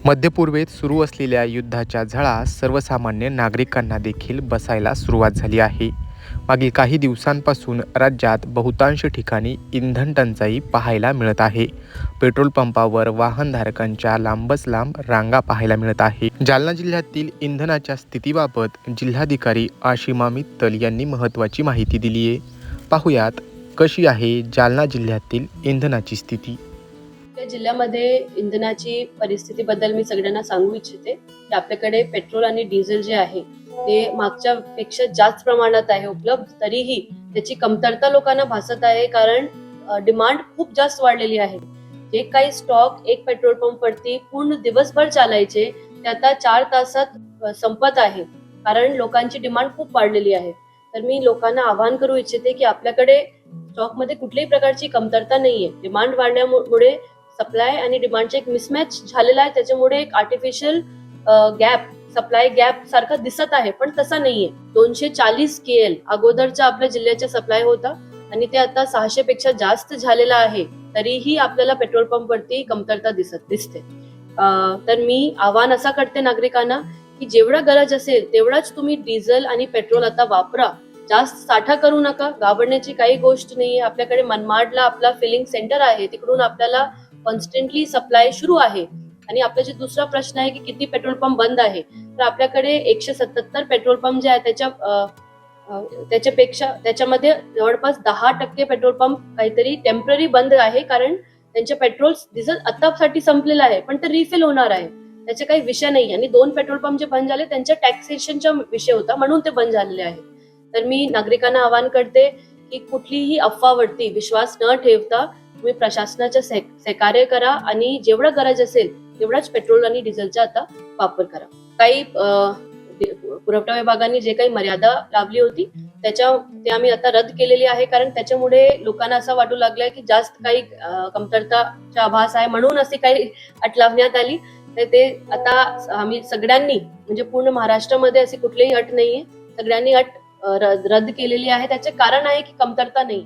मध्यपूर्वेत सुरू असलेल्या युद्धाच्या झळा सर्वसामान्य नागरिकांना देखील बसायला सुरुवात झाली आहे. मागील काही दिवसांपासून राज्यात बहुतांश ठिकाणी इंधन टंचाई पाहायला मिळत आहे. पेट्रोल पंपावर वाहनधारकांच्या लांबच लांब रांगा पाहायला मिळत आहे. जालना जिल्ह्यातील इंधनाच्या स्थितीबाबत जिल्हाधिकारी आशिमा मित्तल यांनी महत्त्वाची माहिती दिली आहे. पाहुयात कशी आहे जालना जिल्ह्यातील इंधनाची स्थिती. जिल्ह्यामध्ये इंधनाची परिस्थितीबद्दल मी सगळ्यांना सांगू इच्छिते की आपल्याकडे पेट्रोल आणि डिझेल जे आहे ते मागच्या पेक्षा जास्त प्रमाणात आहे उपलब्ध, तरीही त्याची कमतरता लोकांना भासत आहे, कारण डिमांड खूप जास्त वाढलेली आहे. जे काही स्टॉक एक पेट्रोल पंप वरती पूर्ण दिवसभर चालायचे ते आता 4 तासात संपत आहे, कारण लोकांची डिमांड खूप वाढलेली आहे. तर मी लोकांना आवाहन करू इच्छिते की आपल्याकडे स्टॉकमध्ये कुठल्याही प्रकारची कमतरता नाहीये. डिमांड वाढल्यामुळे सप्लाय आणि डिमांडचा एक मिसमॅच झालेला आहे, त्याच्यामुळे एक आर्टिफिशियल गॅप, सप्लाय गॅप सारखा दिसत आहे, पण तसा नाहीये. 240 KL अगोदरचा आपल्या जिल्ह्याचा सप्लाय होता आणि ते आता 600 पेक्षा जास्त झालेला आहे, तरीही आपल्याला पेट्रोल पंप वरती कमतरता दिसते. तर मी आवाहन असा करते नागरिकांना की जेवढा गरज असेल तेवढाच तुम्ही डिझेल आणि पेट्रोल आता वापरा. जास्त साठा करू नका. घाबरण्याची काही गोष्ट नाहीये. आपल्याकडे मनमाडला आपला फिलिंग सेंटर आहे, तिकडून आपल्याला कॉन्स्टंटली सप्लाय सुरू आहे. आणि आपला जो दुसरा प्रश्न आहे की किती पेट्रोल पंप बंद आहे, तर आपल्याकडे 177 पेट्रोल पंप जे आहे त्याच्यामध्ये जवळपास 10% पेट्रोल पंप काहीतरी टेम्पररी बंद आहे, कारण त्यांचे पेट्रोल डिझेल आतासाठी संपलेलं आहे, पण ते रिफिल होणार आहे, त्याचे काही विषय नाही. आणि 2 पेट्रोल पंप जे बंद झाले त्यांच्या टॅक्सेशनचा विषय होता, म्हणून ते बंद झालेले आहे. तर मी नागरिकांना आवाहन करते की कुठलीही अफवावरती विश्वास न ठेवता तुम्ही प्रशासनाचे सहकार्य करा आणि जेवढं गरज असेल तेवढाच पेट्रोल आणि डिझेलचा आता वापर करा. काही पुरवठा विभागाने जे काही मर्यादा लावली होती ते आम्ही आता रद्द केलेली आहे, कारण त्याच्यामुळे लोकांना असं वाटू लागलंय की जास्त काही कमतरताचा आभास आहे, म्हणून अशी काही अट लावण्यात आली. तर ते आता आम्ही सगळ्यांनी, म्हणजे पूर्ण महाराष्ट्रामध्ये अशी कुठलीही अट नाहीये, सगळ्यांनी अट रद्द केलेली आहे. त्याचे कारण आहे की कमतरता नाही.